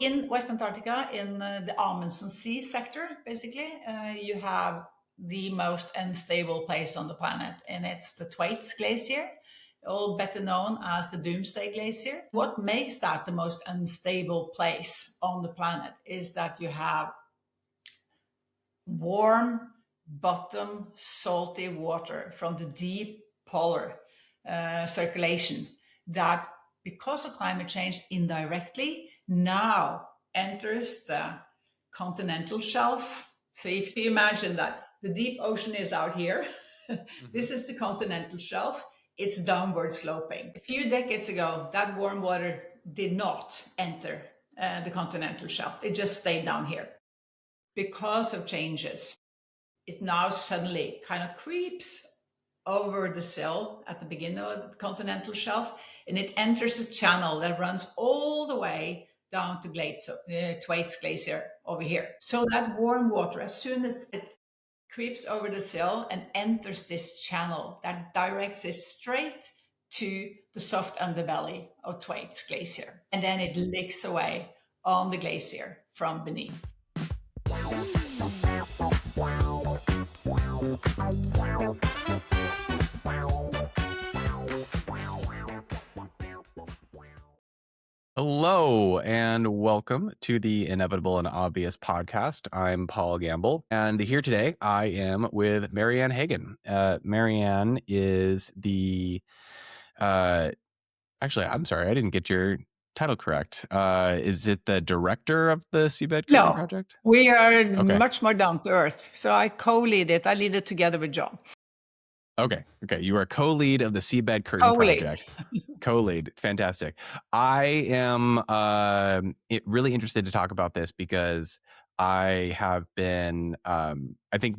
In West Antarctica, in the Amundsen Sea sector, basically, you have the most unstable place on the planet, and it's the Thwaites Glacier, all better known as the Doomsday Glacier. What makes that the most unstable place on the planet is that you have warm, bottom, salty water from the deep polar circulation that, because of climate change, indirectly now enters the continental shelf. So if you imagine that the deep ocean is out here, this is the continental shelf, it's downward sloping. A few decades ago, that warm water did not enter the continental shelf. It just stayed down here. Because of changes, it now suddenly kind of creeps over the sill at the beginning of the continental shelf, and it enters a channel that runs all the way down to Thwaites Glacier over here. So that warm water, as soon as it creeps over the sill and enters this channel, that directs it straight to the soft underbelly of Thwaites Glacier. And then it licks away on the glacier from beneath. Hello and welcome to the Inevitable and Obvious podcast. I'm Paul Gamble, and here today I am with Marianne Hagen. Marianne is the actually, I'm sorry, I didn't get your title correct. Is it the director of the Seabed Curtain Project? We are much more down to earth. So I co-lead it. I lead it together with John. Okay. You are co-lead of the Seabed Curtain Project. Co-lead. Fantastic. I am really interested to talk about this because I have been, I think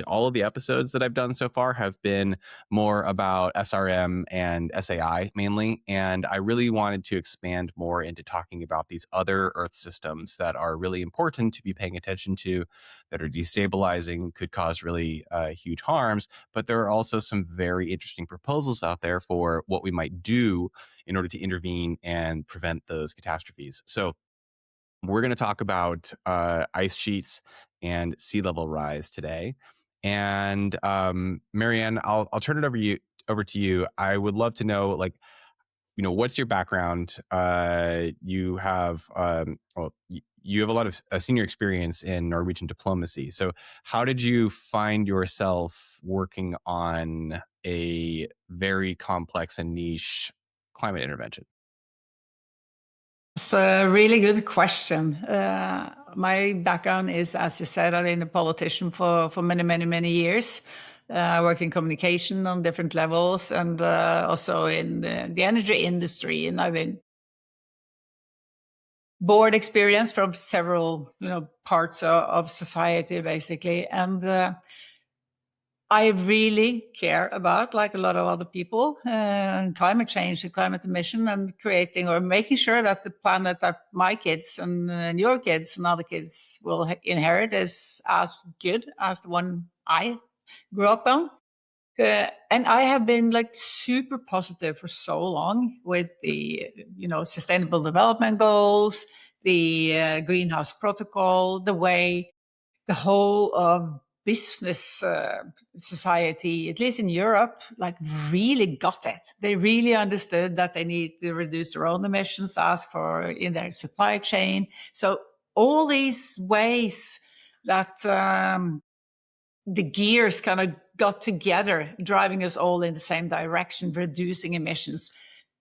all of the episodes that I've done so far have been more about SRM and SAI mainly. And I really wanted to expand more into talking about these other Earth systems that are really important to be paying attention to, that are destabilizing, could cause really huge harms. But there are also some very interesting proposals out there for what we might do in order to intervene and prevent those catastrophes. So we're going to talk about ice sheets and sea level rise today. And Marianne, I'll turn it over to you. I would love to know, what's your background? You have you have a lot of senior experience in Norwegian diplomacy. So how did you find yourself working on a very complex and niche climate intervention? It's a really good question. My background is, as you said, I've been a politician for many years. I work in communication on different levels, and also in the energy industry. And I've been board experience from several parts of society, basically. And I really care about, like a lot of other people, climate change and climate emission, and creating or making sure that the planet that my kids and your kids and other kids will inherit is as good as the one I grew up on. And I have been super positive for so long with the, sustainable development goals, the greenhouse protocol, the way the whole business society, at least in Europe, really got it. They really understood that they need to reduce their own emissions, ask for in their supply chain. So all these ways that the gears kind of got together, driving us all in the same direction, reducing emissions,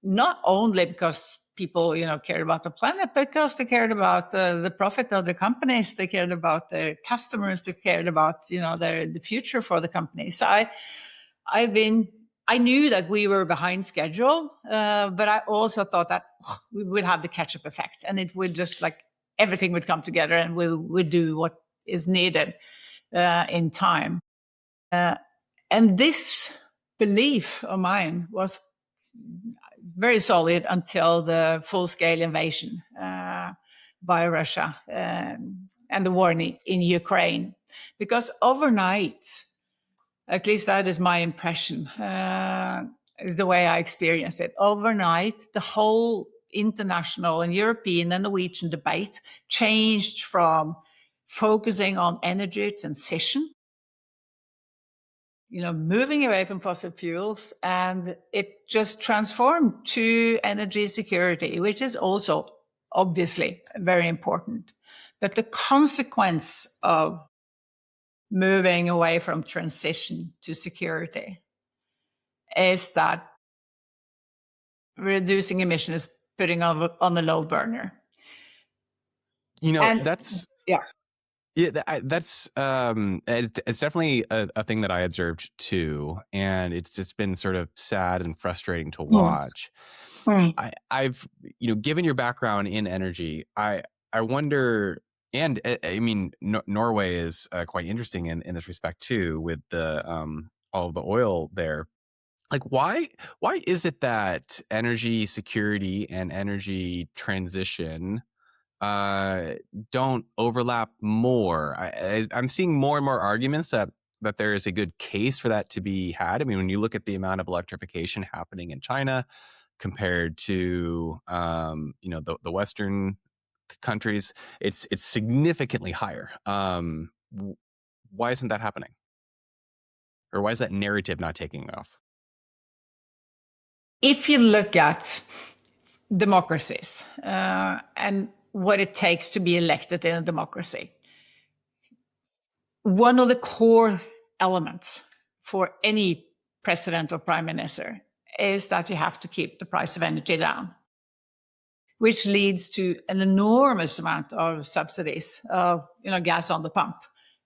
not only because people, cared about the planet, because they cared about the profit of the companies, they cared about their customers, they cared about, the future for the companies. So I knew that we were behind schedule, but I also thought that we would have the catch-up effect, and it would just everything would come together, and we would do what is needed in time. And this belief of mine was very solid until the full-scale invasion by Russia and the war in Ukraine. Because overnight, at least that is my impression, is the way I experienced it. Overnight, the whole international and European and Norwegian debate changed from focusing on energy transition, moving away from fossil fuels, and it just transformed to energy security, which is also obviously very important. But the consequence of moving away from transition to security is that reducing emission is putting on a low burner. That's it's definitely a thing that I observed too, and it's just been sort of sad and frustrating to watch. I've given your background in energy, I wonder, and I mean Norway is quite interesting in this respect too, with the all of the oil there. Like, why is it that energy security and energy transition don't overlap more? I'm seeing more and more arguments that there is a good case for that to be had. I mean, when you look at the amount of electrification happening in China compared to the Western countries, it's significantly higher. Why isn't that happening? Or why is that narrative not taking off? If you look at democracies and what it takes to be elected in a democracy, one of the core elements for any president or prime minister is that you have to keep the price of energy down, which leads to an enormous amount of subsidies of gas on the pump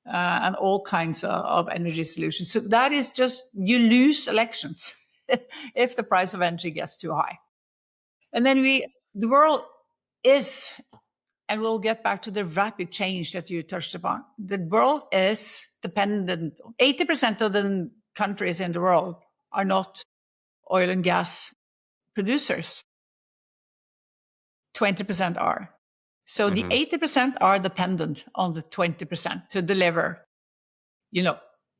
and all kinds of energy solutions. So that is just, you lose elections if the price of energy gets too high. And then the world is, and we'll get back to the rapid change that you touched upon. The world is dependent. 80% of the countries in the world are not oil and gas producers. 20% are. So the 80% are dependent on the 20% to deliver,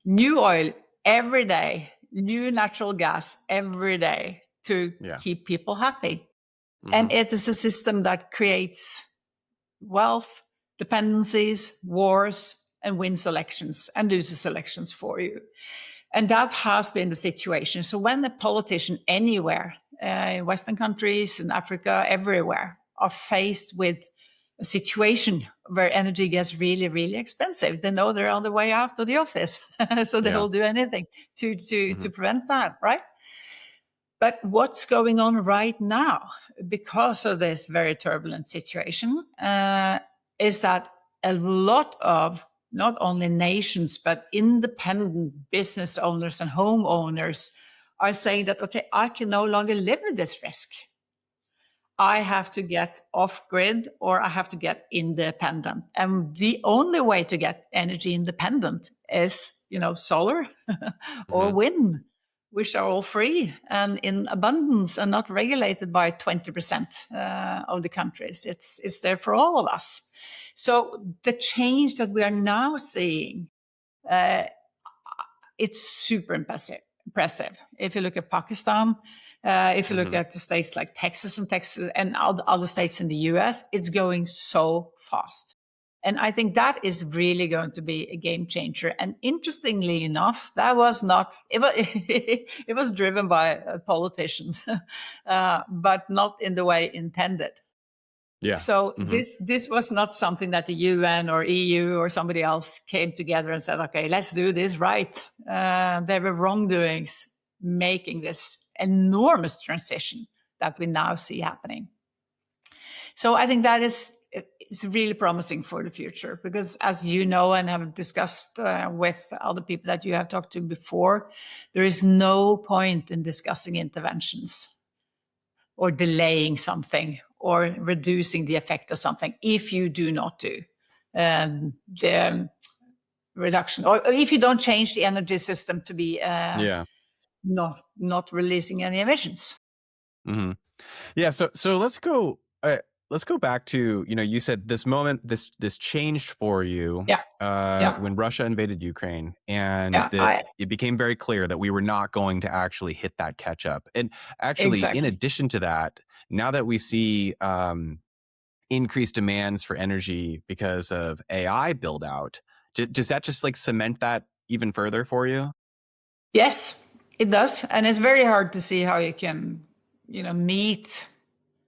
new oil every day, new natural gas every day to keep people happy. And it is a system that creates wealth, dependencies, wars, and wins elections and loses elections for you. And that has been the situation. So when a politician anywhere, in Western countries, in Africa, everywhere, are faced with a situation where energy gets really, really expensive, they know they're on the way out of the office. So they'll do anything to prevent that, right? But what's going on right now, because of this very turbulent situation, is that a lot of not only nations, but independent business owners and homeowners are saying that, okay, I can no longer live with this risk. I have to get off grid or I have to get independent. And the only way to get energy independent is, solar or wind, which are all free and in abundance and not regulated by 20% of the countries. It's there for all of us. So the change that we are now seeing, it's super impressive. If you look at Pakistan, if you look at the states like Texas and other states in the US, it's going so fast. And I think that is really going to be a game changer. And interestingly enough, that was not, it was driven by politicians, but not in the way intended. Yeah. So this was not something that the UN or EU or somebody else came together and said, okay, let's do this right. There were wrongdoings making this enormous transition that we now see happening. So I think that is really promising for the future, because as you know and have discussed with other people that you have talked to before, there is no point in discussing interventions or delaying something or reducing the effect of something if you do not do the reduction, or if you don't change the energy system to be not releasing any emissions. Yeah. So let's go. Let's go back to, you said this moment, this changed for you when Russia invaded Ukraine, and it became very clear that we were not going to actually hit that catch up. And actually, in addition to that, now that we see increased demands for energy because of AI build out, does that just like cement that even further for you? Yes, it does. And it's very hard to see how you can, meet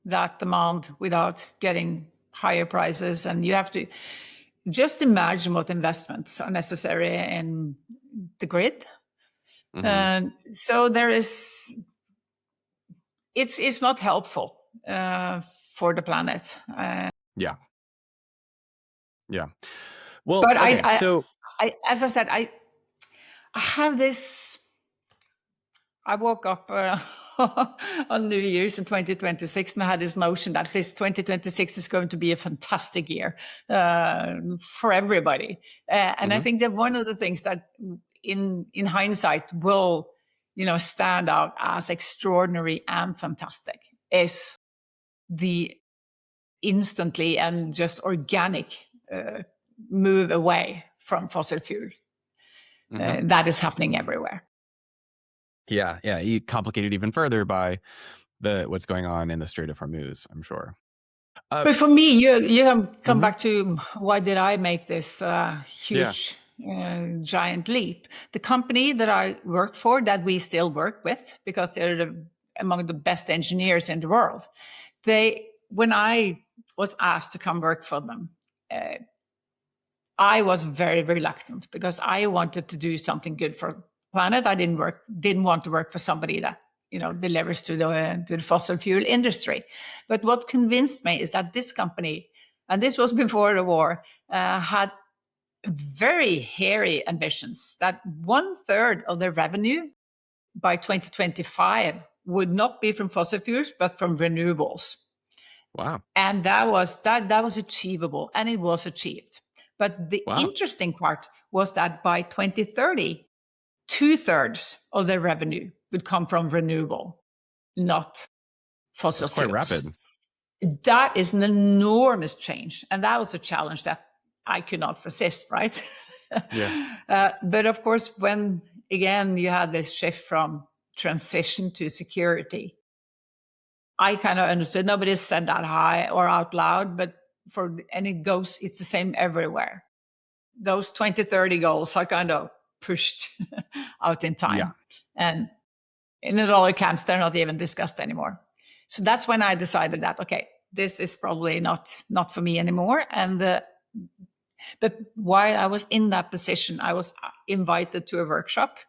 that demand without getting higher prices. And you have to just imagine what investments are necessary in the grid. Mhm. And so it's not helpful for the planet. Yeah. Well, But okay, as I said, I have this. I woke up on New Year's in 2026 and I had this notion that this 2026 is going to be a fantastic year for everybody. And I think that one of the things that in hindsight will, stand out as extraordinary and fantastic is the instantly and just organic move away from fossil fuel that is happening everywhere. Yeah, you complicate it even further by what's going on in the Strait of Hormuz, I'm sure. But for me, you have come back to why did I make this huge, giant leap? The company that I work for, that we still work with, because they're among the best engineers in the world. When I was asked to come work for them, I was very reluctant because I wanted to do something good for the planet. I didn't want to work for somebody that delivers to the fossil fuel industry. But what convinced me is that this company, and this was before the war, had very hairy ambitions that 1/3 of their revenue by 2025 would not be from fossil fuels, but from renewables. Wow. And that was achievable, and it was achieved. But the interesting part was that by 2030, 2/3 of their revenue would come from renewable, not fossil fuels. That's quite rapid. That is an enormous change. And that was a challenge that I could not resist, right? Yeah. But of course, when, again, you had this shift from transition to security, I kind of understood. Nobody said that high or out loud, but it's the same everywhere. Those 2030 goals are kind of pushed out in time. Yeah. And in all accounts, they're not even discussed anymore. So that's when I decided that, okay, this is probably not for me anymore. But while I was in that position, I was invited to a workshop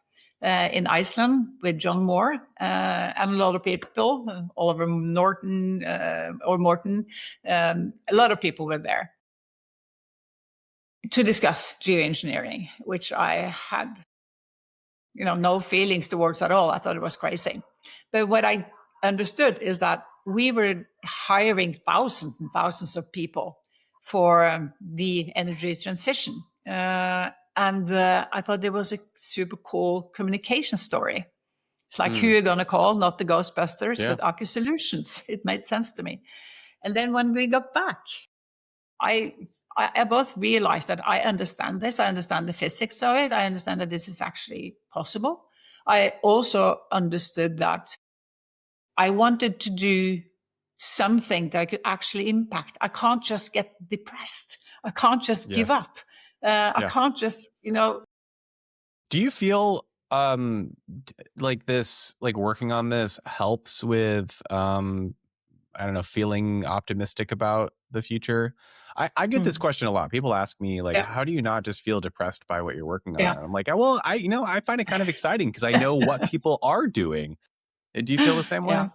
in Iceland with John Moore and a lot of people, Oliver Morton, a lot of people were there to discuss geoengineering, which I had, no feelings towards at all. I thought it was crazy. But what I understood is that we were hiring thousands and thousands of people for the energy transition. And I thought it was a super cool communication story. It's like, who you're going to call, not the Ghostbusters, but Aker Solutions. It made sense to me. And then when we got back, I both realized that I understand this. I understand the physics of it. I understand that this is actually possible. I also understood that I wanted to do something that I could actually impact. I can't just get depressed. I can't just give up. I can't just, Do you feel like this, like working on this helps with, I don't know, feeling optimistic about the future? I get this question a lot. People ask me, like, how do you not just feel depressed by what you're working on? I'm like, well, I find it kind of exciting because I know what people are doing. Do you feel the same way?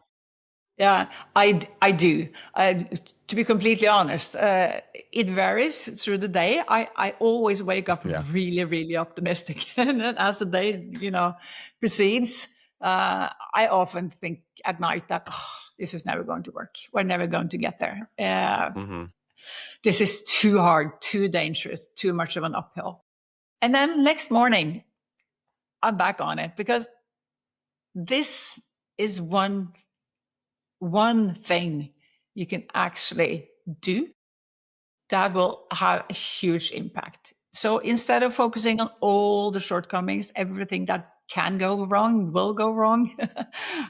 Yeah, I do. To be completely honest, it varies through the day. I always wake up really, really optimistic. And then as the day, proceeds, I often think at night that this is never going to work. We're never going to get there. This is too hard, too dangerous, too much of an uphill. And then next morning, I'm back on it because this is one thing you can actually do that will have a huge impact. So instead of focusing on all the shortcomings, everything that can go wrong will go wrong,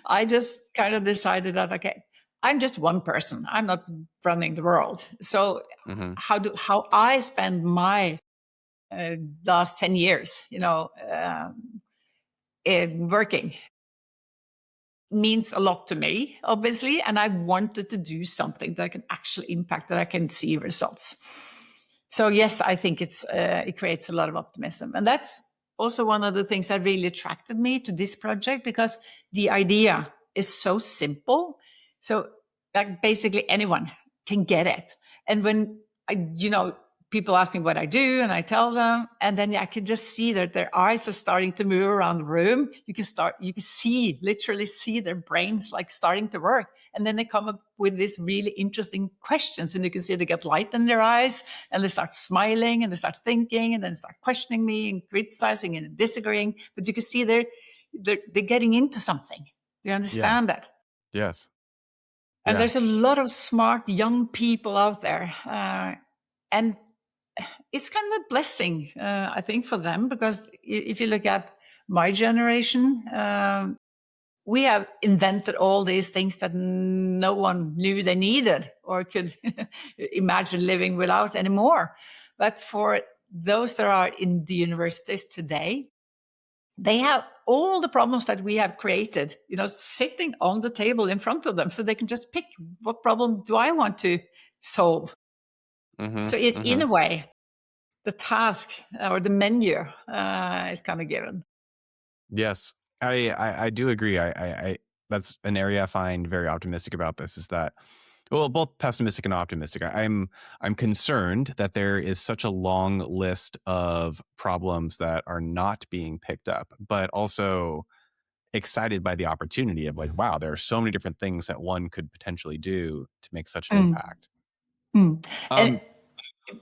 I just kind of decided that, okay, I'm just one person. I'm not running the world. So Mm-hmm. how I spend my last 10 years, in working means a lot to me, obviously. And I wanted to do something that I can actually impact, that I can see results. So yes, I think it creates a lot of optimism. And that's also one of the things that really attracted me to this project, because the idea is so simple. So like basically anyone can get it. And when people ask me what I do, and I tell them, and then I can just see that their eyes are starting to move around the room. You can literally see their brains like starting to work. And then they come up with these really interesting questions, and you can see they get light in their eyes, and they start smiling, and they start thinking, and then start questioning me and criticizing and disagreeing. But you can see they're getting into something. They understand that. Yes. And there's a lot of smart young people out there. And it's kind of a blessing, I think, for them, because if you look at my generation, we have invented all these things that no one knew they needed or could imagine living without anymore. But for those that are in the universities today, they have all the problems that we have created, sitting on the table in front of them, so they can just pick, what problem do I want to solve? Mm-hmm. So in a way, the task or the menu is kind of given. Yes, I do agree. I that's an area I find very optimistic about this, is that, well, both pessimistic and optimistic. I'm concerned that there is such a long list of problems that are not being picked up, but also excited by the opportunity of like, wow, there are so many different things that one could potentially do to make such an impact. And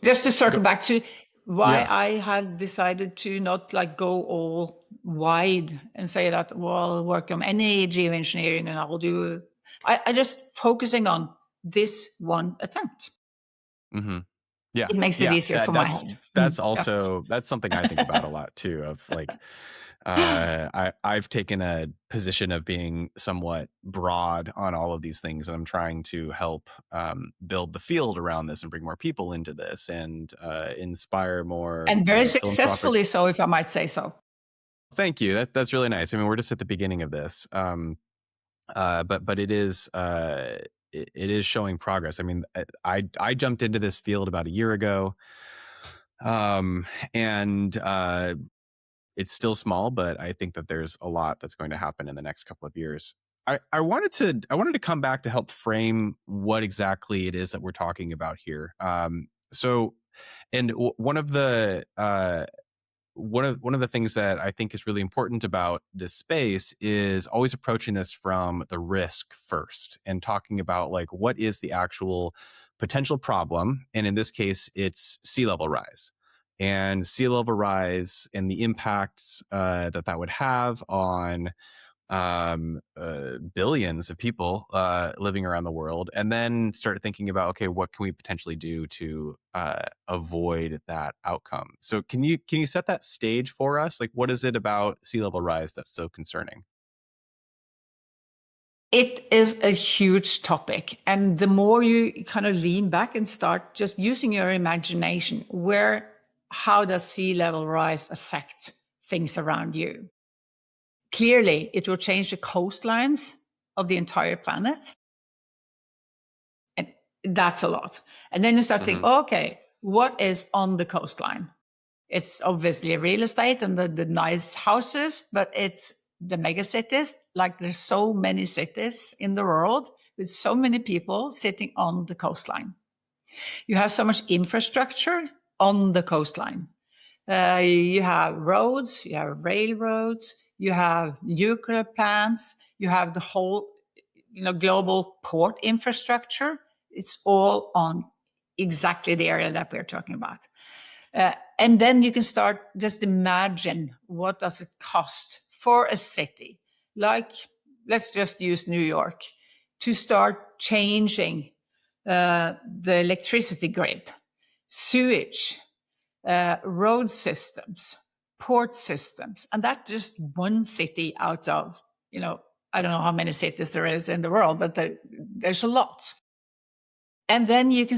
just to circle back to why Yeah. I had decided to not like go all wide and say that, well, I'll work on any geoengineering and I'll do, I just focusing on this one attempt. Mm-hmm. Yeah, It makes it easier for my head. That's also that's something I think about a lot too. Of like, I've taken a position of being somewhat broad on all of these things, and I'm trying to help build the field around this and bring more people into this and inspire more. And very successfully so, if I might say so. Thank you. That's really nice. I mean, we're just at the beginning of this, but it is. It is showing progress. I mean, I jumped into this field about a year ago, and it's still small, but I think that there's a lot that's going to happen in the next couple of years. I wanted to come back to help frame what exactly it is that we're talking about here. So, and one of the things that I think is really important about this space is always approaching this from the risk first and talking about like, what is the actual potential problem? And in this case, it's sea level rise. And sea level rise and the impacts that would have on billions of people living around the world, and then start thinking about, okay, what can we potentially do to avoid that outcome? So can you set that stage for us? Like, what is it about sea level rise that's so concerning? It is a huge topic. And the more you kind of lean back and start just using your imagination, how does sea level rise affect things around you? Clearly, it will change the coastlines of the entire planet. And that's a lot. And then you start thinking, okay, what is on the coastline? It's obviously real estate and the nice houses, but it's the mega cities. Like there's so many cities in the world with so many people sitting on the coastline. You have so much infrastructure on the coastline. You have roads, you have railroads, you have nuclear plants, you have the whole, global port infrastructure. It's all on exactly the area that we're talking about. And then you can start just imagine, what does it cost for a city? Like, let's just use New York to start changing the electricity grid, sewage, road systems, port systems. And that's just one city out of, I don't know how many cities there is in the world, but there's a lot. And then you can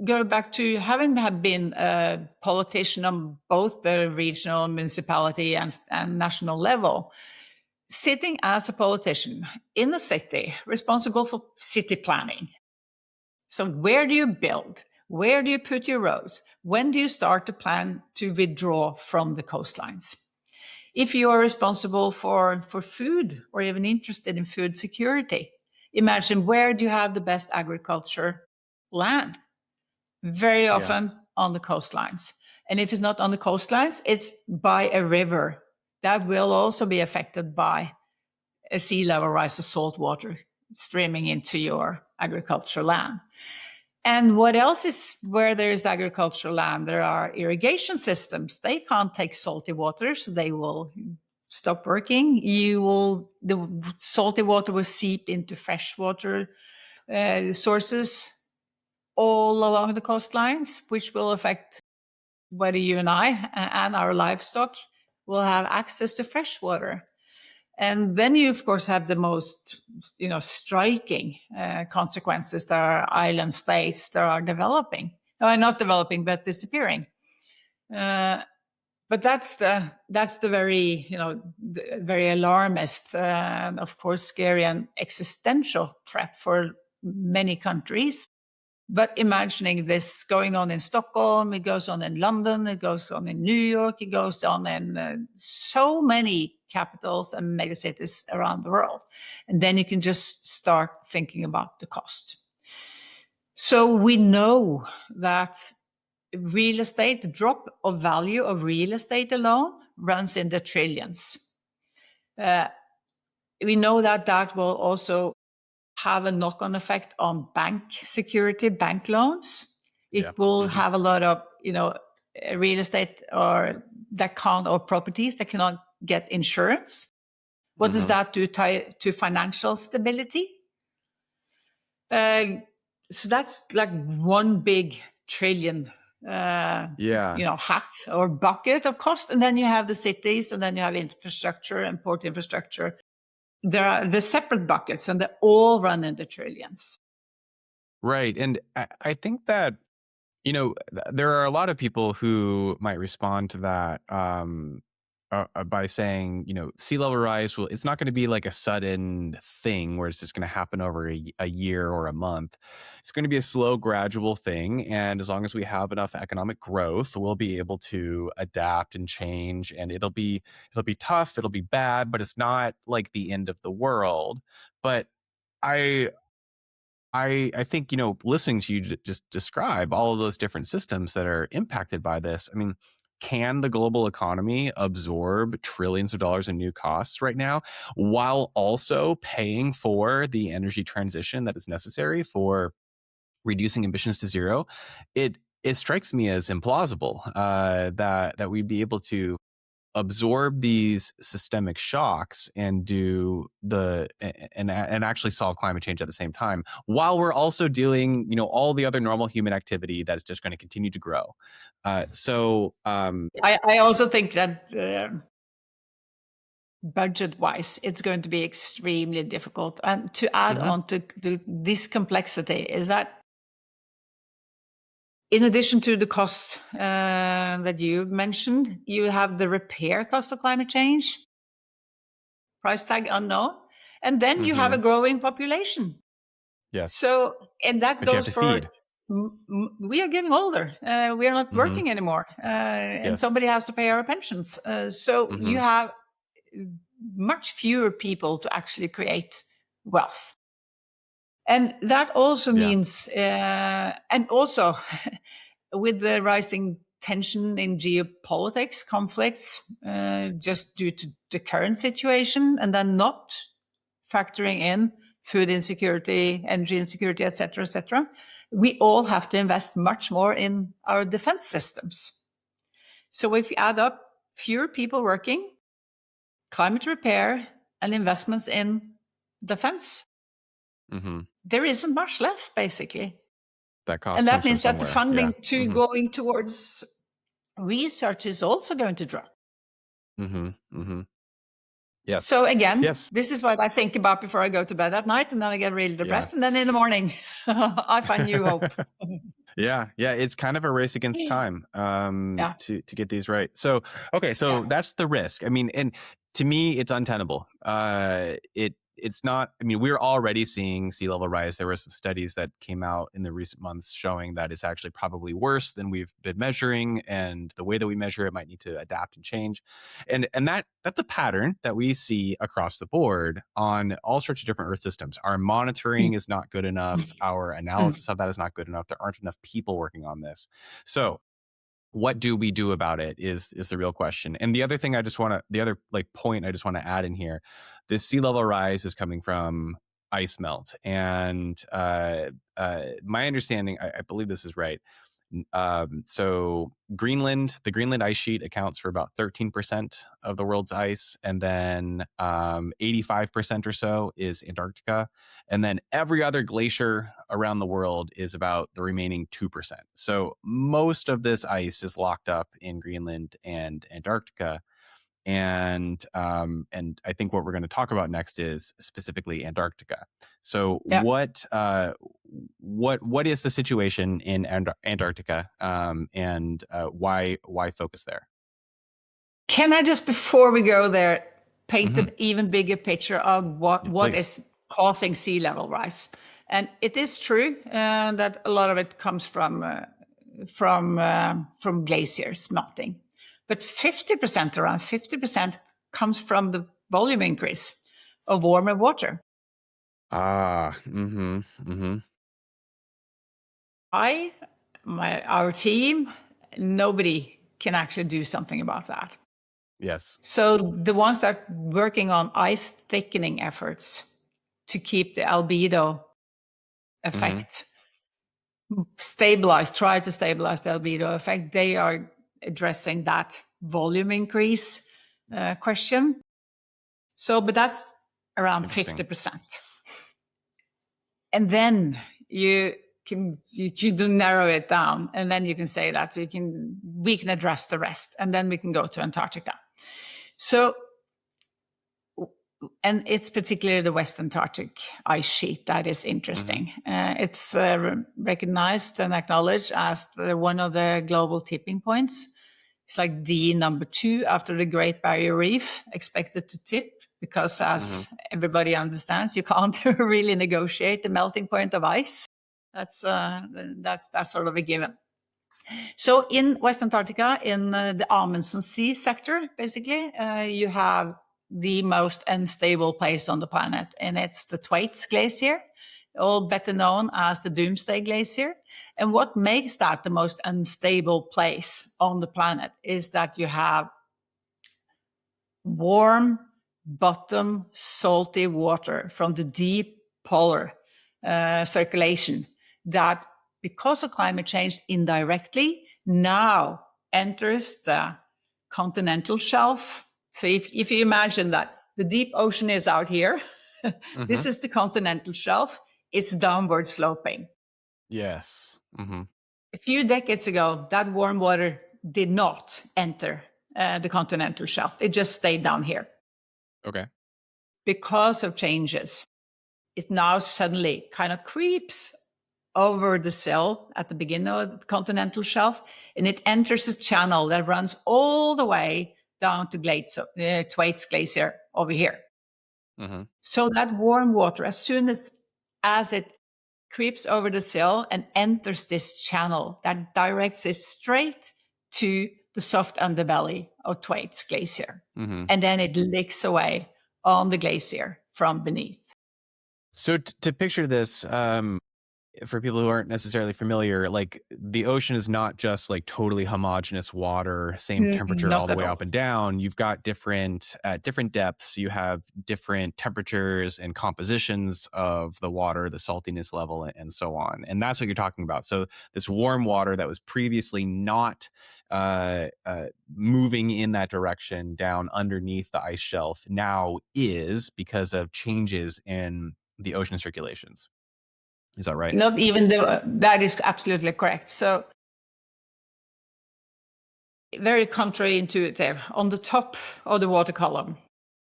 go back to having been a politician on both the regional, municipality, and national level. Sitting as a politician in the city, responsible for city planning. So where do you build? Where do you put your roads? When do you start to plan to withdraw from the coastlines? If you are responsible for food or even interested in food security, imagine where do you have the best agriculture land? Very often on the coastlines. And if it's not on the coastlines, it's by a river. That will also be affected by a sea level rise of salt water streaming into your agricultural land. And what else is where there is agricultural land? There are irrigation systems. They can't take salty water, so they will stop working. The salty water will seep into freshwater sources all along the coastlines, which will affect whether you and I and our livestock will have access to fresh water. And then you, of course, have the most, striking consequences. There are island states that are developing, not developing, but disappearing. But that's the very, very alarmist, of course, scary and existential threat for many countries. But imagining this going on in Stockholm, it goes on in London, it goes on in New York, it goes on in so many capitals and megacities around the world. And then you can just start thinking about the cost. So we know that real estate, the drop of value of real estate alone runs in the trillions. We know that will also have a knock-on effect on bank security, bank loans. It will have a lot of, real estate or properties that cannot get insurance. What does that do to financial stability? So that's like one big trillion, hat or bucket of cost. And then you have the cities, and then you have infrastructure and port infrastructure. There are the separate buckets, and they all run in the trillions. Right. And I think that, there are a lot of people who might respond to that by saying, sea level rise, it's not going to be like a sudden thing where it's just going to happen over a year or a month. It's going to be a slow, gradual thing. And as long as we have enough economic growth, we'll be able to adapt and change. And it'll be tough. It'll be bad, but it's not like the end of the world. But I think, listening to you just describe all of those different systems that are impacted by this, I mean, can the global economy absorb trillions of dollars in new costs right now while also paying for the energy transition that is necessary for reducing emissions to zero? It strikes me as implausible that we'd be able to absorb these systemic shocks and and actually solve climate change at the same time, while we're also dealing, all the other normal human activity that is just going to continue to grow. I also think that budget-wise, it's going to be extremely difficult. And to add on to this complexity is that in addition to the cost that you mentioned, you have the repair cost of climate change, price tag unknown, and then you have a growing population. Yes. So, and that but goes for, we are getting older. We are not working anymore. And somebody has to pay our pensions. So you have much fewer people to actually create wealth. And that also means, and also with the rising tension in geopolitics, conflicts, just due to the current situation, and then not factoring in food insecurity, energy insecurity, et cetera, we all have to invest much more in our defense systems. So if you add up fewer people working, climate repair, and investments in defense, there isn't much left, basically. And that means that the funding going towards research is also going to drop. Yes. So again, yes. This is what I think about before I go to bed at night, and then I get really depressed. And then in the morning, I find new hope. Yeah. It's kind of a race against time to get these right. So, okay. So that's the risk. I mean, and to me, it's untenable. It's not, I mean, we're already seeing sea level rise. There were some studies that came out in the recent months showing that it's actually probably worse than we've been measuring, and the way that we measure it might need to adapt and change. And that's a pattern that we see across the board on all sorts of different Earth systems. Our monitoring is not good enough. Our analysis of that is not good enough. There aren't enough people working on this. So what do we do about it is the real question. And the other thing point I just want to add in here, this sea level rise is coming from ice melt. And my understanding, I believe this is right. So the Greenland ice sheet accounts for about 13% of the world's ice, and then 85% or so is Antarctica, and then every other glacier around the world is about the remaining 2%. So most of this ice is locked up in Greenland and Antarctica. And I think what we're going to talk about next is specifically Antarctica. So what is the situation in Antarctica, and why focus there? Can I just, before we go there, paint an even bigger picture of what is causing sea level rise? And it is true that a lot of it comes from glaciers melting. But 50%, around 50%, comes from the volume increase of warmer water. Our team, nobody can actually do something about that. Yes. So the ones that are working on ice thickening efforts to keep the albedo effect try to stabilize the albedo effect, they are addressing that volume increase question. So, but that's around 50%. And then you do narrow it down, and then you can say that we can address the rest, and then we can go to Antarctica. So, and it's particularly the West Antarctic Ice Sheet that is interesting. It's recognized and acknowledged as one of the global tipping points. It's like the number 2 after the Great Barrier Reef, expected to tip, because as everybody understands, you can't really negotiate the melting point of ice. That's sort of a given. So in West Antarctica, in the Amundsen Sea sector, basically, you have the most unstable place on the planet, and it's the Thwaites Glacier, all better known as the Doomsday Glacier. And what makes that the most unstable place on the planet is that you have warm, bottom, salty water from the deep polar circulation that, because of climate change, indirectly now enters the continental shelf. So if you imagine that the deep ocean is out here, this is the continental shelf, it's downward sloping. Yes. A few decades ago, that warm water did not enter the continental shelf. It just stayed down here. Okay. Because of changes, it now suddenly kind of creeps over the sill at the beginning of the continental shelf, and it enters a channel that runs all the way down to Thwaites Glacier over here. So that warm water, as soon as it creeps over the sill and enters this channel, that directs it straight to the soft underbelly of Thwaites Glacier. And then it licks away on the glacier from beneath. So to picture this, for people who aren't necessarily familiar, like the ocean is not just like totally homogeneous water, same temperature all the way up and down. You've got at different depths, you have different temperatures and compositions of the water, the saltiness level, and so on. And that's what you're talking about. So this warm water that was previously not moving in that direction down underneath the ice shelf now is, because of changes in the ocean circulations. Is that right? Not even that is absolutely correct. So very counterintuitive. On the top of the water column,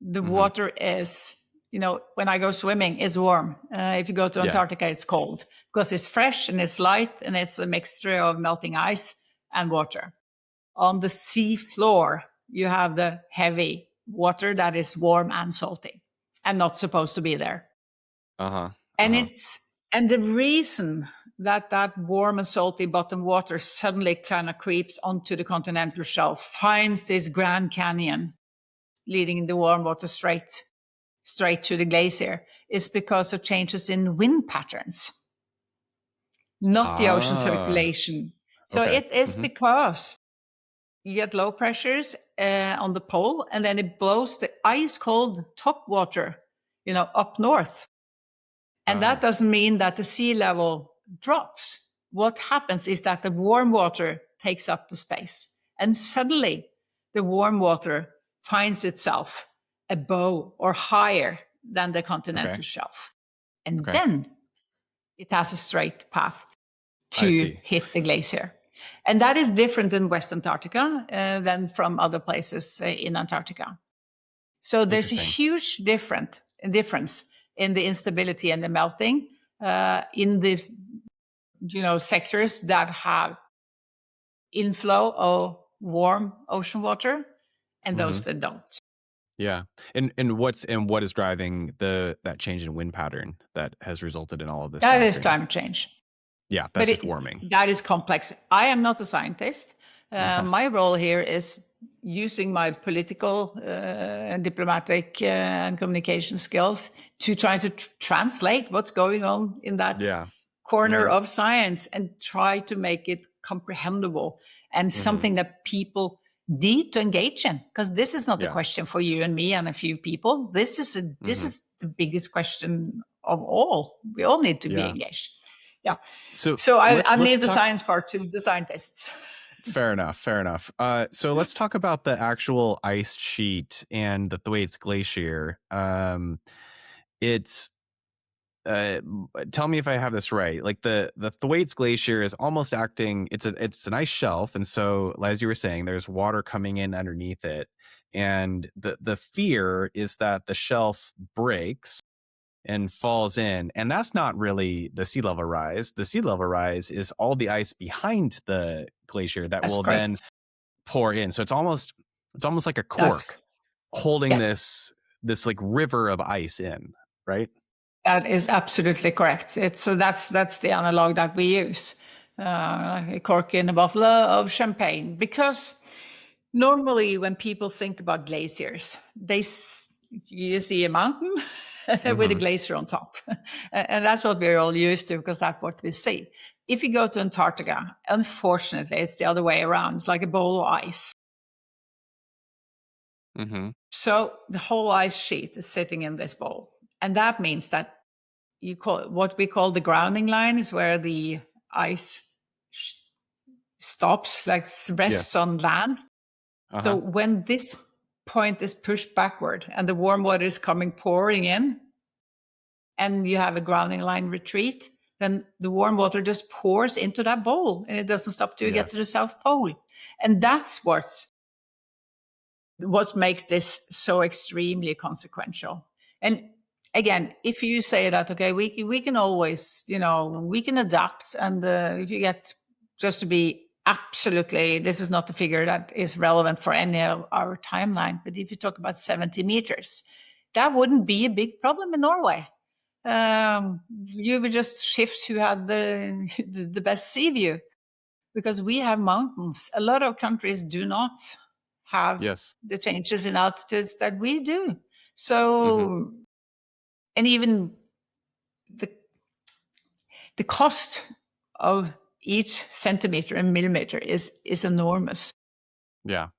the water is, when I go swimming, it's warm. If you go to Antarctica, it's cold because it's fresh and it's light and it's a mixture of melting ice and water. On the sea floor, you have the heavy water that is warm and salty and not supposed to be there. And the reason that warm and salty bottom water suddenly kind of creeps onto the continental shelf, finds this Grand Canyon leading the warm water straight to the glacier, is because of changes in wind patterns, not the ocean circulation. So it is because you get low pressures on the pole, and then it blows the ice cold top water, up north. And that doesn't mean that the sea level drops. What happens is that the warm water takes up the space, and suddenly the warm water finds itself above or higher than the continental shelf. And then it has a straight path to hit the glacier. And that is different in West Antarctica than from other places in Antarctica. So there's a huge difference in the instability and the melting in the sectors that have inflow of warm ocean water and those that don't. Yeah. And what is driving that change in wind pattern that has resulted in all of this? That is climate change. Yeah, that's just warming. That is complex. I am not a scientist. My role here is using my political and diplomatic and communication skills to try to translate what's going on in that corner of science and try to make it comprehensible and something that people need to engage in, because this is not a question for you and me and a few people. This is the biggest question of all. We all need to be engaged. Yeah. So I leave the science part to the scientists. Fair enough. So let's talk about the actual ice sheet and the Thwaites Glacier. It's tell me if I have this right. Like the Thwaites Glacier is almost acting. It's an ice shelf, and so as you were saying, there's water coming in underneath it, and the fear is that the shelf breaks and falls in, and that's not really the sea level rise. The sea level rise is all the ice behind the glacier that will then pour in. So it's almost like a cork holding this like river of ice in, right? That is absolutely correct. That's the analog that we use, a cork in a bottle of champagne. Because normally when people think about glaciers, you see a mountain with a glacier on top. And that's what we're all used to, because that's what we see. If you go to Antarctica, unfortunately, it's the other way around. It's like a bowl of ice. So the whole ice sheet is sitting in this bowl. And that means that what we call the grounding line is where the ice stops, like rests on land. So when this point is pushed backward and the warm water is pouring in, and you have a grounding line retreat, then the warm water just pours into that bowl and it doesn't stop till you get to the South Pole. And that's what makes this so extremely consequential. And again, if you say that, okay, we can always, we can adapt. And if you get, just to be absolutely, this is not the figure that is relevant for any of our timeline, but if you talk about 70 meters, that wouldn't be a big problem in Norway. You would just shift who had the best sea view, because we have mountains. A lot of countries do not have the changes in altitudes that we do. So, and even the cost of each centimeter and millimeter is enormous. No,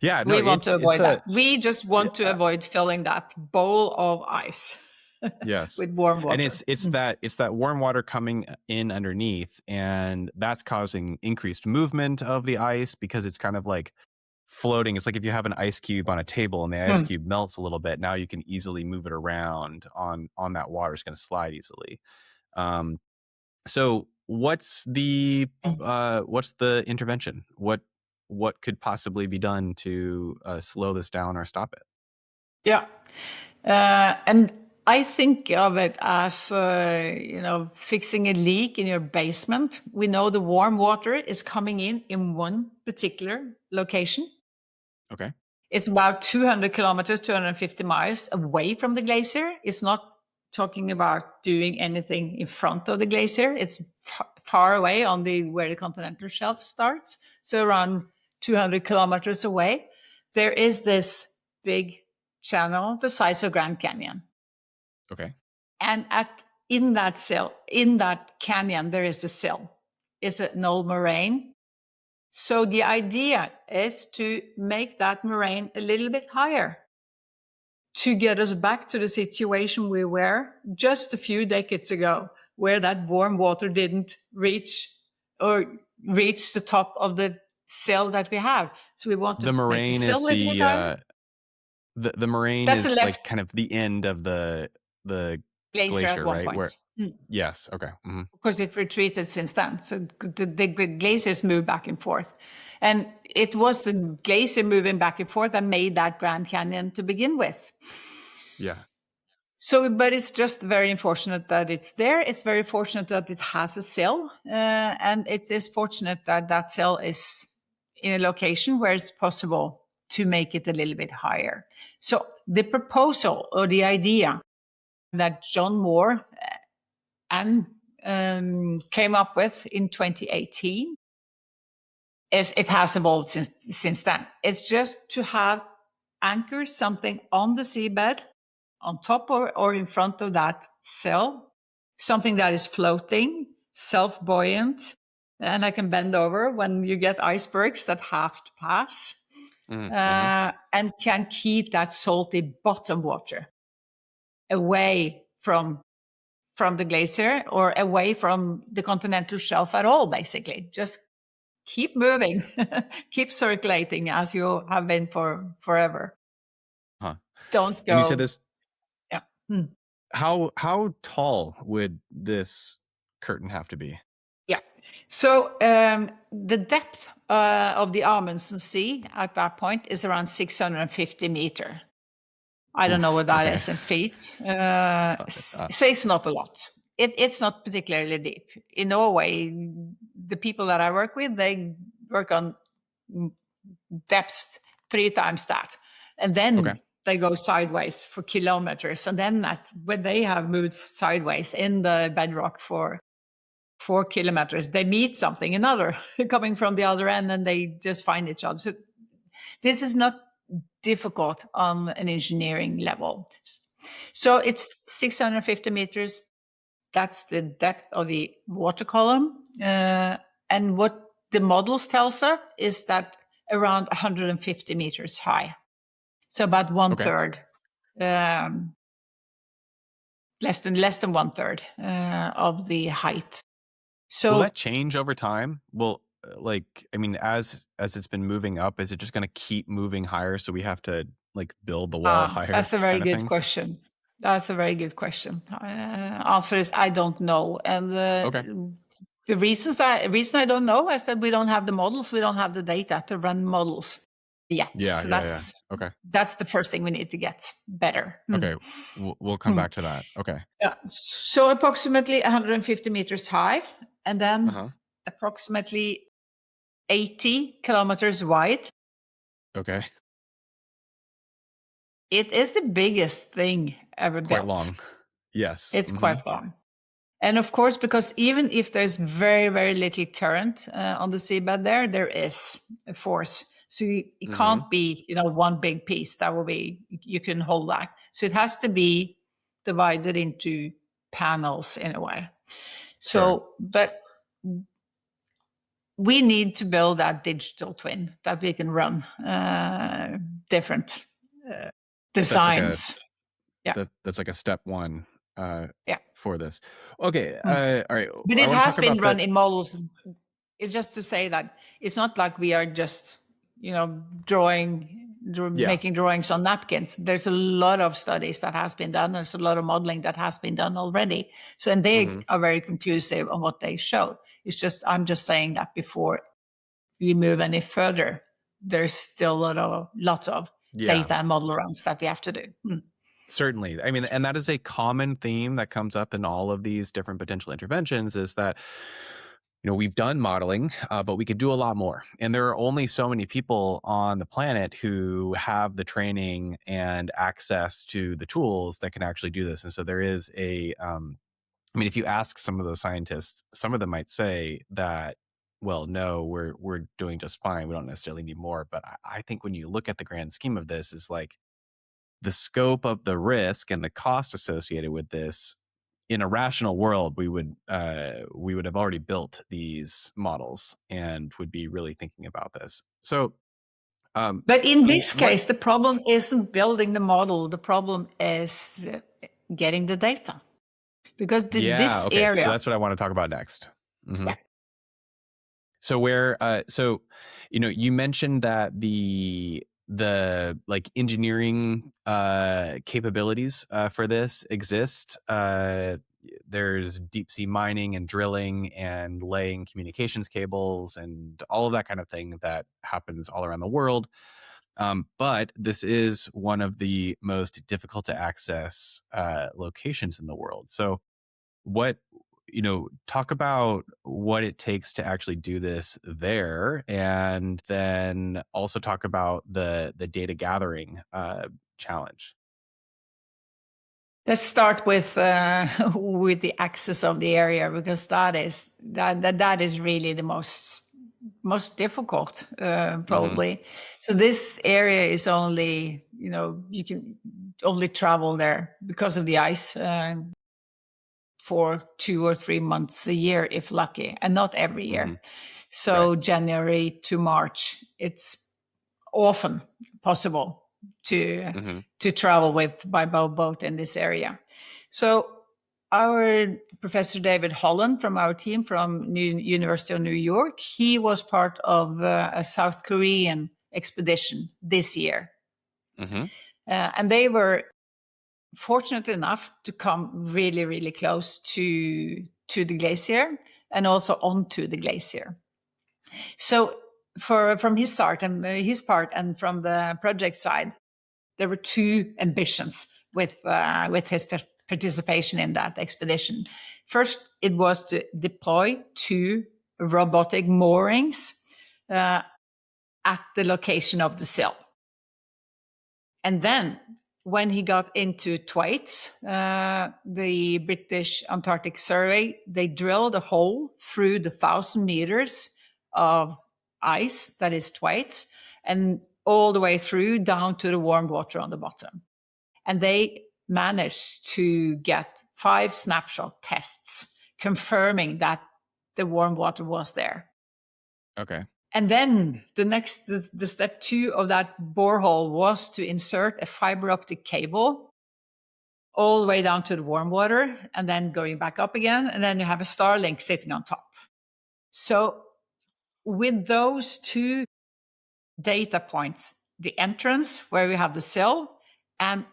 we want to avoid that. We just want to avoid filling that bowl of ice. With warm water. And it's that warm water coming in underneath, and that's causing increased movement of the ice, because it's kind of like floating. It's like if you have an ice cube on a table and the ice cube melts a little bit, now you can easily move it around on that water. It's going to slide easily. So what's the intervention? What could possibly be done to slow this down or stop it? Yeah. And I think of it as, fixing a leak in your basement. We know the warm water is coming in one particular location. Okay. It's about 200 kilometers, 250 miles away from the glacier. It's not talking about doing anything in front of the glacier. It's far away on where the continental shelf starts. So around 200 kilometers away, there is this big channel the size of Grand Canyon. Okay. And in that canyon, there is a sill. It's an old moraine. So the idea is to make that moraine a little bit higher to get us back to the situation we were just a few decades ago, where that warm water didn't reach the top of the sill that we have. So we want to make the sill a little bit higher. The moraine is like kind of the end of the glacier at one right? Point. Yes. Okay. Mm-hmm. Of course, it retreated since then. So the glaciers move back and forth. And it was the glacier moving back and forth that made that Grand Canyon to begin with. Yeah. So, but it's just very unfortunate that it's there. It's very fortunate that it has a sill. And it is fortunate that that sill is in a location where it's possible to make it a little bit higher. So the proposal or the idea that John Moore and came up with in 2018 it has evolved since then. It's just to anchor something on the seabed, on top or in front of that sill, something that is floating, self-buoyant, and I can bend over when you get icebergs that have to pass, and can keep that salty bottom water away from the glacier or away from the continental shelf at all, basically. Just keep moving, keep circulating as you have been for forever. Huh. Don't go. And you said this. Yeah. How tall would this curtain have to be? Yeah. So the depth of the Amundsen Sea at that point is around 650 meters. I don't know what that is in feet. So it's not a lot. It's not particularly deep. In Norway, the people that I work with, they work on depths 3 times that. And then they go sideways for kilometers. And then when they have moved sideways in the bedrock for 4 kilometers, they meet another coming from the other end, and they just find each other. So this is not difficult on an engineering level. So it's 650 meters. That's the depth of the water column. And what the models tells us is that around 150 meters high. So about one third, less than one third of the height. So will that change over time? Well, as it's been moving up, is it just going to keep moving higher? So we have to build the wall higher? That's a very good question. That's a very good question. Answer is I don't know. And the reason I don't know is that we don't have the models. We don't have the data to run models yet. Yeah. Okay. That's the first thing we need to get better. Okay. We'll come back to that. Okay. Yeah. So approximately 150 meters high, and then approximately 80 kilometers wide. Okay. It is the biggest thing ever built. Quite long. Yes. It's quite long. And of course, because even if there's very, very little current on the seabed there is a force. So it can't be, one big piece that will be, you can hold that. So it has to be divided into panels in a way. So, but we need to build that digital twin that we can run different designs. That's like a step one for this. Okay. All right. But it has been run in models. It's just to say that it's not like we are just, making drawings on napkins. There's a lot of studies that has been done. There's a lot of modeling that has been done already. So, and they are very conclusive on what they show. It's just, I'm just saying that before we move any further, there's still a lot of data and model runs that we have to do. Certainly. I mean, and that is a common theme that comes up in all of these different potential interventions, is that, we've done modeling, but we could do a lot more. And there are only so many people on the planet who have the training and access to the tools that can actually do this. And so there is if you ask some of those scientists, some of them might say that, well, no, we're doing just fine. We don't necessarily need more. But I think when you look at the grand scheme of this, is like the scope of the risk and the cost associated with this. In a rational world, we would have already built these models and would be really thinking about this. So, but in this case, the problem isn't building the model. The problem is getting the data, because this area. So that's what I want to talk about next. Mm-hmm. Yeah. So you mentioned that the like engineering capabilities for this exist. There's deep sea mining and drilling and laying communications cables and all of that kind of thing that happens all around the world. But this is one of the most difficult to access locations in the world. So talk about what it takes to actually do this there, and then also talk about the data gathering challenge. Let's start with the access of the area, because that is really the most difficult, probably. Mm-hmm. So this area is only, you can only travel there because of the ice for 2 or 3 months a year, if lucky, and not every year. Mm-hmm. So right. January to March, it's often possible to travel by boat in this area. So our Professor David Holland from our team from University of New York, he was part of a South Korean expedition this year. Mm-hmm. And they were fortunate enough to come really, really close to the glacier and also onto the glacier. So from his part and from the project side, there were 2 ambitions with his participation in that expedition. First, it was to deploy 2 robotic moorings at the location of the sill. And then when he got into Thwaites, the British Antarctic Survey, they drilled a hole through the 1,000 meters of ice that is Thwaites, and all the way through down to the warm water on the bottom. And they managed to get 5 snapshot tests confirming that the warm water was there. Okay. And then the step 2 of that borehole was to insert a fiber optic cable all the way down to the warm water and then going back up again. And then you have a Starlink sitting on top. So with those 2 data points, the entrance where we have the sill and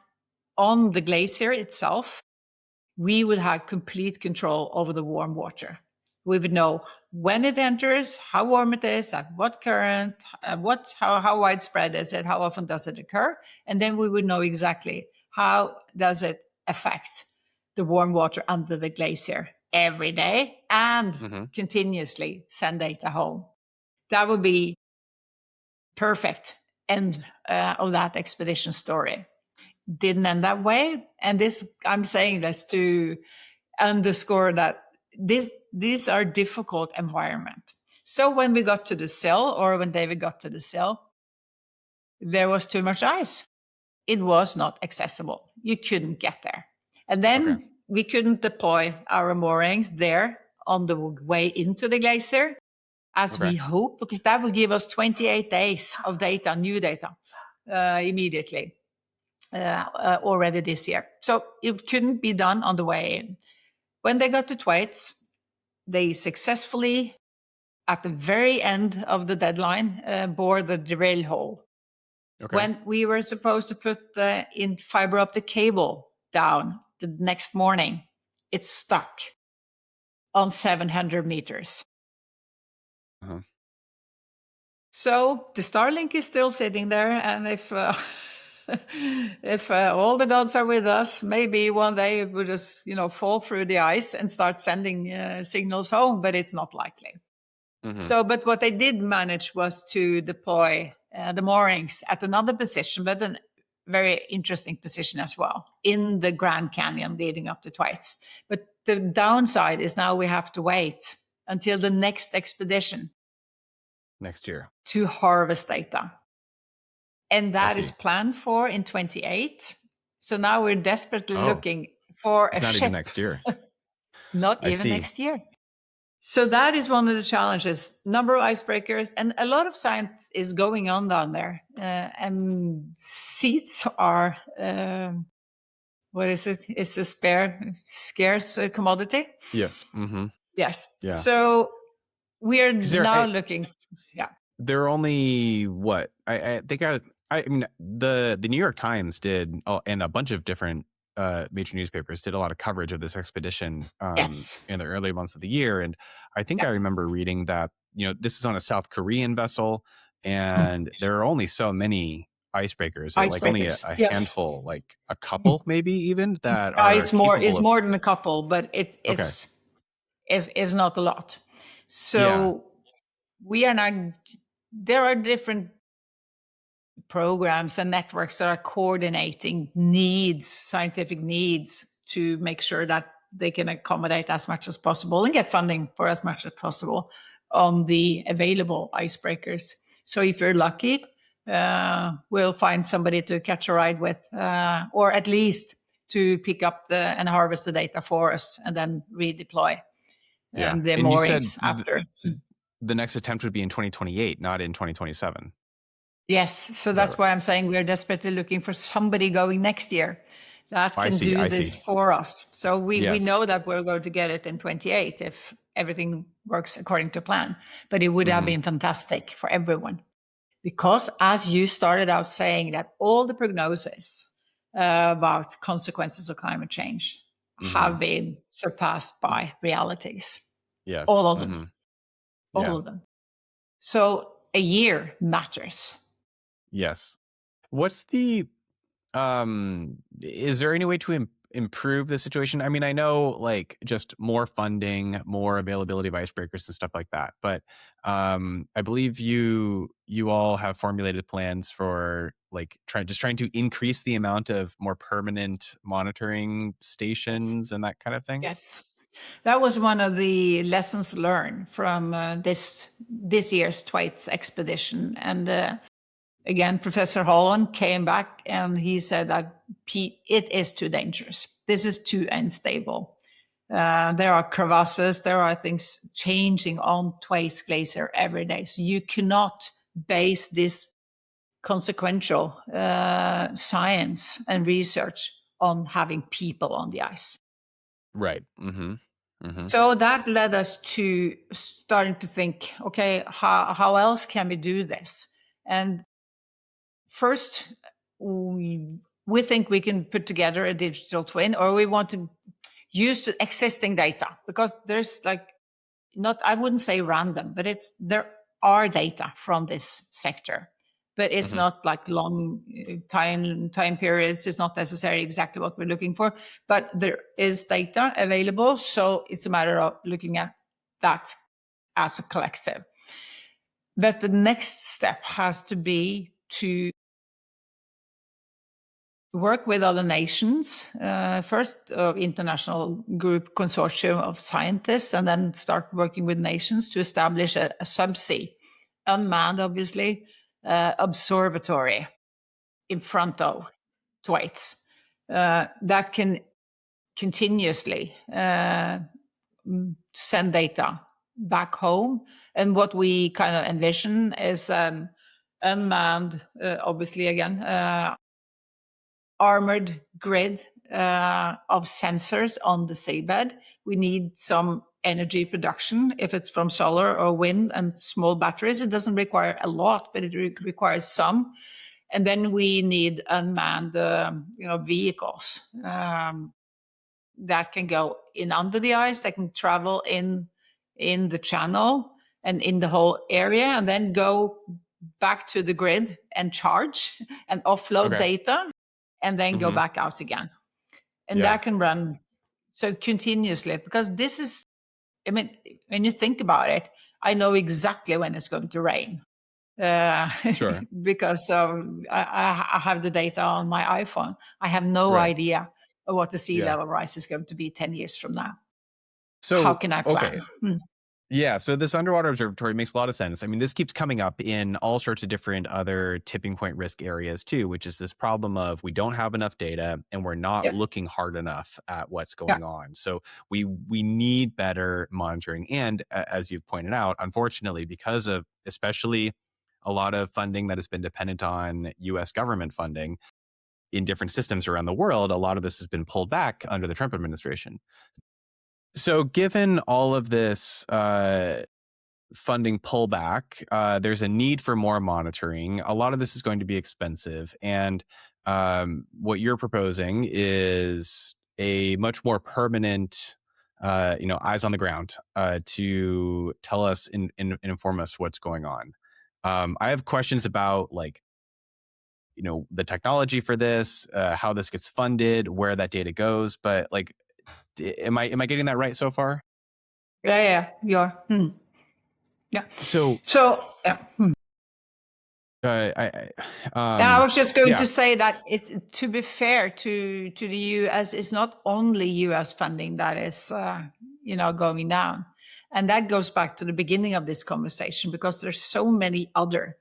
on the glacier itself, we would have complete control over the warm water. We would know when it enters, how warm it is, at what current, how widespread is it, how often does it occur, and then we would know exactly how does it affect the warm water under the glacier every day and continuously send data home. That would be perfect end of that expedition story. Didn't end that way, and I'm saying this to underscore that these are difficult environment. So when we got to the sill, or when David got to the sill, there was too much ice. It was not accessible. You couldn't get there. And then we couldn't deploy our moorings there on the way into the glacier as we hope, because that would give us 28 days of data, new data, immediately, already this year. So it couldn't be done on the way in. When they got to Thwaites, they successfully, at the very end of the deadline, bore the drill hole. Okay. When we were supposed to put the fiber optic cable down the next morning, it stuck on 700 meters. So the Starlink is still sitting there, and if if all the gods are with us, maybe one day it will just, fall through the ice and start sending signals home, but it's not likely. Mm-hmm. So, but what they did manage was to deploy the moorings at another position, but a very interesting position as well, in the Grand Canyon leading up to Thwaites. But the downside is now we have to wait until the next expedition next year to harvest data. And that is see. planned for in 28. So now we're desperately looking for a not ship. even next year. Not even next year. So that is one of the challenges. Number of icebreakers, and a lot of science is going on down there. And seats are, what is it? It's a scarce commodity. Yes. Mm-hmm. Yes. Yeah. So we are now looking. Yeah. There are only what I think. I mean, the New York Times did, and a bunch of different major newspapers did a lot of coverage of this expedition in the early months of the year, and I think I remember reading that this is on a South Korean vessel, and there are only so many icebreakers, like only a handful, like a couple, maybe even that are. It's more than a couple, but it's not a lot. So we are not. There are different programs and networks that are coordinating scientific needs, to make sure that they can accommodate as much as possible and get funding for as much as possible on the available icebreakers. So if you're lucky, we'll find somebody to catch a ride with, or at least to pick up and harvest the data for us and then redeploy the moorings after. The next attempt would be in 2028, not in 2027. Yes, so that's why I'm saying we're desperately looking for somebody going next year that can do this for us. So we know that we're going to get it in 28 if everything works according to plan. But it would have been fantastic for everyone. Because as you started out saying, that all the prognoses about consequences of climate change have been surpassed by realities. Yes. All of them. All of them. So a year matters. Yes. What's the is there any way to improve the situation? I mean, I know like just more funding, more availability of icebreakers and stuff like that, but I believe you all have formulated plans for like trying to increase the amount of more permanent monitoring stations and that kind of thing. Yes. That was one of the lessons learned from this year's Thwaites expedition. And again, Professor Holland came back and he said that it is too dangerous. This is too unstable. There are crevasses, there are things changing on Thwaites Glacier every day. So you cannot base this consequential science and research on having people on the ice. Right. Mm-hmm. Mm-hmm. So that led us to starting to think, okay, how else can we do this? And first, we think we can put together a digital twin, or we want to use existing data, because there's I wouldn't say random, but there are data from this sector, but it's not like long time periods. It's not necessarily exactly what we're looking for, but there is data available. So it's a matter of looking at that as a collective. But the next step has to be to work with other nations, first international group consortium of scientists, and then start working with nations to establish a subsea, unmanned, obviously, observatory in front of Thwaites that can continuously send data back home. And what we kind of envision is unmanned, obviously, again, armored grid of sensors on the seabed. We need some energy production, if it's from solar or wind and small batteries. It doesn't require a lot, but it requires some. And then we need unmanned vehicles that can go in under the ice, that can travel in the channel and in the whole area, and then go back to the grid and charge and offload data, and then go back out again. And that can run so continuously, because this is, I mean, when you think about it, I know exactly when it's going to rain. Because I have the data on my iPhone. I have no idea of what the sea level rise is going to be 10 years from now. So how can I plan? Yeah, so this underwater observatory makes a lot of sense. I mean, this keeps coming up in all sorts of different other tipping point risk areas too, which is this problem of we don't have enough data and we're not looking hard enough at what's going on. So we need better monitoring. And as you've pointed out, unfortunately, because of especially a lot of funding that has been dependent on US government funding in different systems around the world, a lot of this has been pulled back under the Trump administration. So given all of this funding pullback, there's a need for more monitoring. A lot of this is going to be expensive. And what you're proposing is a much more permanent, eyes on the ground to tell us and inform us what's going on. I have questions about the technology for this, how this gets funded, where that data goes. But am I getting that right so far? Yeah, you are. Yeah. So yeah. I was just going to say that to be fair to the US, it's not only US funding that is going down, and that goes back to the beginning of this conversation, because there's so many other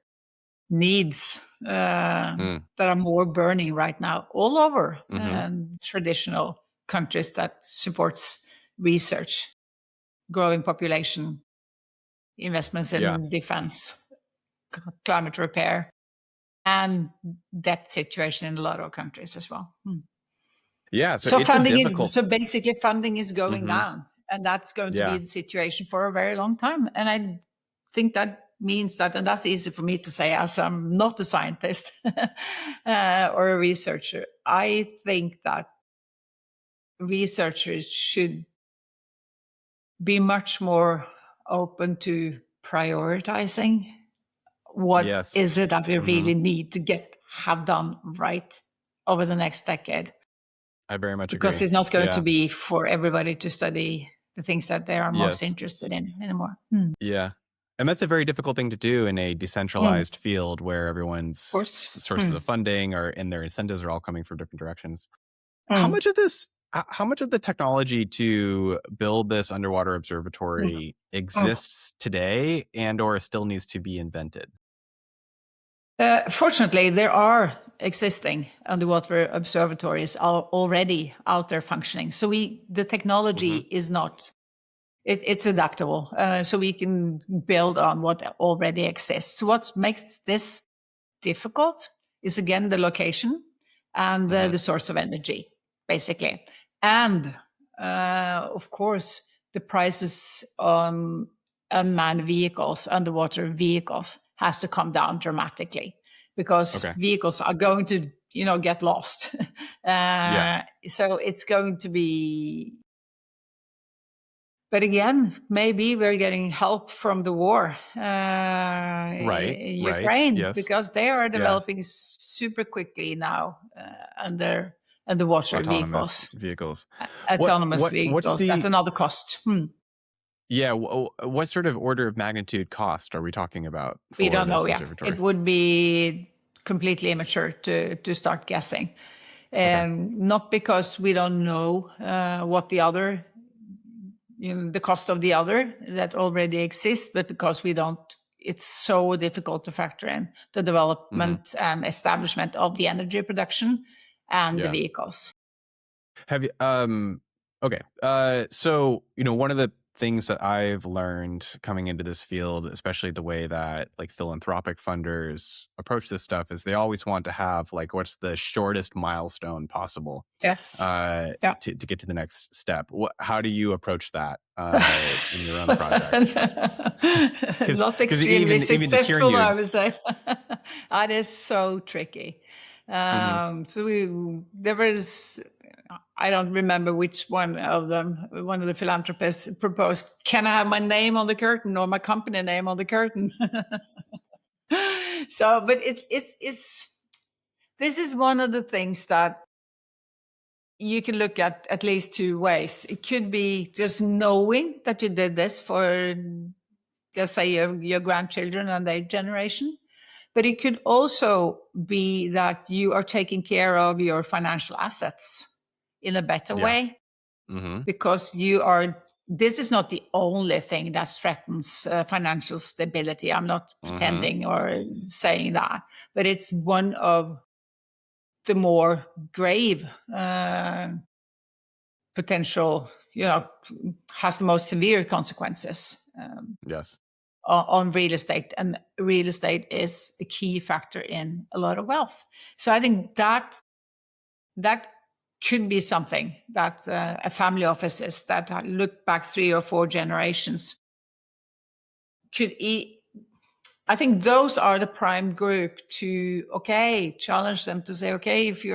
needs that are more burning right now all over traditional countries that supports research, growing population, investments in defense, climate repair, and debt situation in a lot of countries as well. Yeah, so it's difficult. So basically funding is going down, and that's going to be the situation for a very long time. And I think that means that, and that's easy for me to say as I'm not a scientist or a researcher, I think that researchers should be much more open to prioritizing what is it that we really need to have done right over the next decade. I very much agree. Because it's not going to be for everybody to study the things that they are most interested in anymore. Yeah. And that's a very difficult thing to do in a decentralized field where everyone's sources of funding and their incentives are all coming from different directions. How much of the technology to build this underwater observatory exists today and or still needs to be invented? Fortunately, there are existing underwater observatories already out there functioning. So the technology is not, it's adaptable. So we can build on what already exists. So what makes this difficult is, again, the location and the source of energy, basically. And, of course, the prices on unmanned vehicles, underwater vehicles, has to come down dramatically, because vehicles are going to, get lost. So it's going to be, but again, maybe we're getting help from the war in Ukraine, because they are developing super quickly now under underwater autonomous vehicles. Autonomous vehicles at another cost. Yeah, what sort of order of magnitude cost are we talking about? We don't know yet. It would be completely immature to start guessing. Not because we don't know what the other, the cost of the other that already exists, but because we don't. It's so difficult to factor in the development and establishment of the energy production and the vehicles. Have you? So one of the things that I've learned coming into this field, especially the way that philanthropic funders approach this stuff, is they always want to have what's the shortest milestone possible. Yes. To get to the next step. How do you approach that in your own project? Not extremely successful, I would say. That is so tricky. So there was, I don't remember which one of them, one of the philanthropists proposed, can I have my name on the curtain or my company name on the curtain? So, but this is one of the things that you can look at least two ways. It could be just knowing that you did this for, just say, your grandchildren and their generation. But it could also be that you are taking care of your financial assets in a better way, because this is not the only thing that threatens financial stability. I'm not pretending or saying that, but it's one of the more grave potential, has the most severe consequences. Yes. On real estate, and real estate is a key factor in a lot of wealth. So I think that could be something that a family offices that look back 3 or 4 generations could I think those are the prime group to challenge them to say, if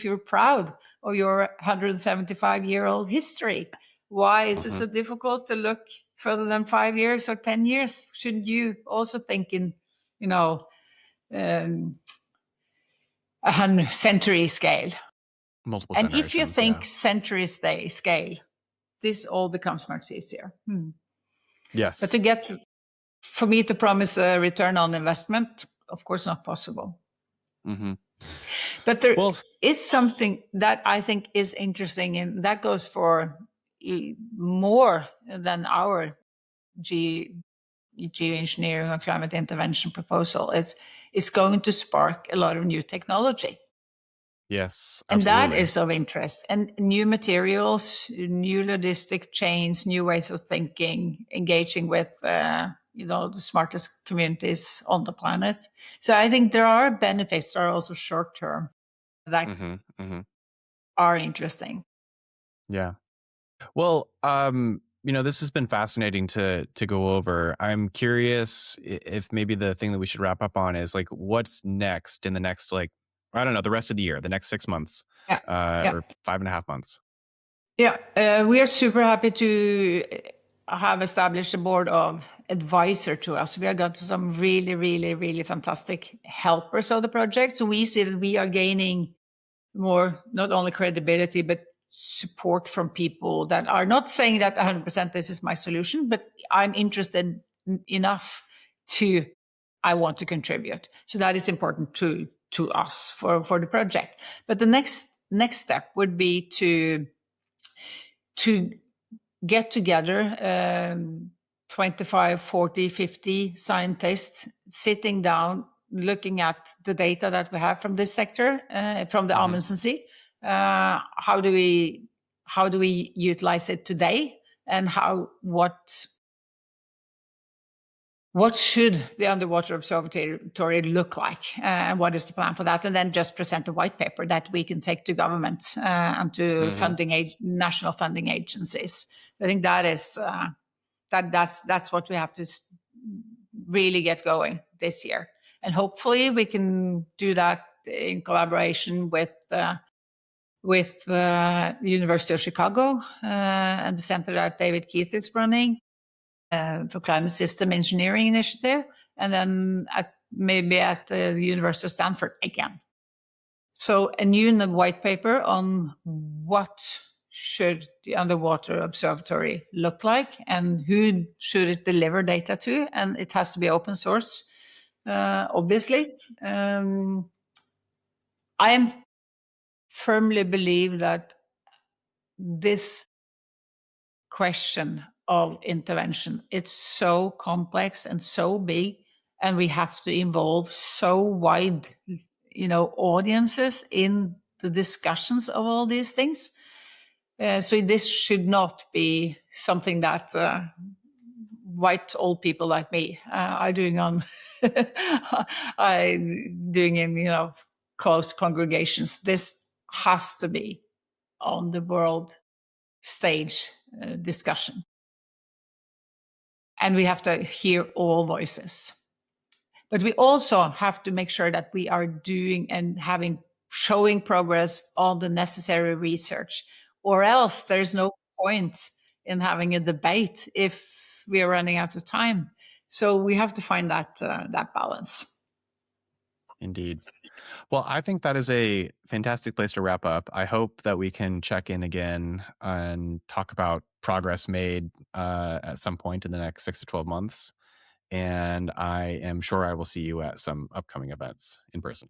you're proud of your 175-year-old history, why is it so difficult to look further than 5 years or 10 years? Shouldn't you also think in, a century scale? Multiple and generations. If you think century scale, this all becomes much easier. Yes. But for me to promise a return on investment, of course, not possible. But there is something that I think is interesting, and that goes for more than our geoengineering or climate intervention proposal. It's going to spark a lot of new technology. Yes, absolutely. And that absolutely. is of interest. And new materials, new logistic chains, new ways of thinking, engaging with the smartest communities on the planet. So I think there are benefits that are also short term that are interesting. Yeah. Well, this has been fascinating to go over. I'm curious if maybe the thing that we should wrap up on is like, what's next in the next, like, I don't know, the rest of the year, the next 6 months, or 5.5 months. Yeah, we are super happy to have established a board of advisor to us. We have got some really, really, really fantastic helpers of the project. So we see that we are gaining more, not only credibility, but support from people that are not saying that 100% this is my solution, but I'm interested enough I want to contribute. So that is important to us for the project. But the next step would be to get together 25, 40, 50 scientists sitting down, looking at the data that we have from this sector, from the Amundsen Sea. How do we utilize it today, and what should the underwater observatory look like, and what is the plan for that? And then just present a white paper that we can take to governments and to national funding agencies. I think that is that's what we have to really get going this year, and hopefully we can do that in collaboration with the University of Chicago and the center that David Keith is running for Climate System Engineering Initiative, and then maybe at the University of Stanford again. So a new white paper on what should the underwater observatory look like, and who should it deliver data to, and it has to be open source, obviously. I firmly believe that this question of intervention, it's so complex and so big, and we have to involve so wide, audiences in the discussions of all these things. So this should not be something that white old people like me are doing doing in close congregations. This has to be on the world stage discussion, and we have to hear all voices. But we also have to make sure that we are doing and showing progress on the necessary research, or else there's no point in having a debate if we are running out of time. So we have to find that balance. Indeed. Well, I think that is a fantastic place to wrap up. I hope that we can check in again and talk about progress made at some point in the next 6 to 12 months. And I am sure I will see you at some upcoming events in person.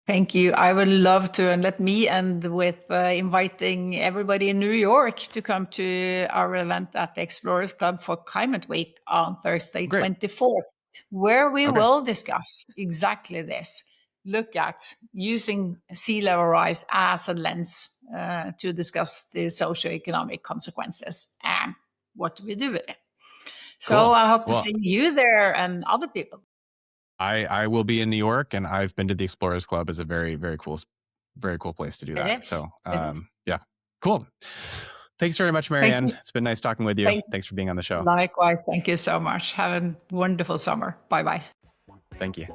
Thank you. I would love to, and let me end with inviting everybody in New York to come to our event at the Explorers Club for Climate Week on Thursday, 24th, where we will discuss exactly this. Look at using sea level rise as a lens to discuss the socioeconomic consequences and what do we do with it. So cool. I hope to see you there and other people. I will be in New York, and I've been to the Explorers Club. It's a very, very cool place to do that. So, yeah, cool. Thanks very much, Marianne. It's been nice talking with you. Thanks for being on the show. Likewise. Thank you so much. Have a wonderful summer. Bye-bye. Thank you.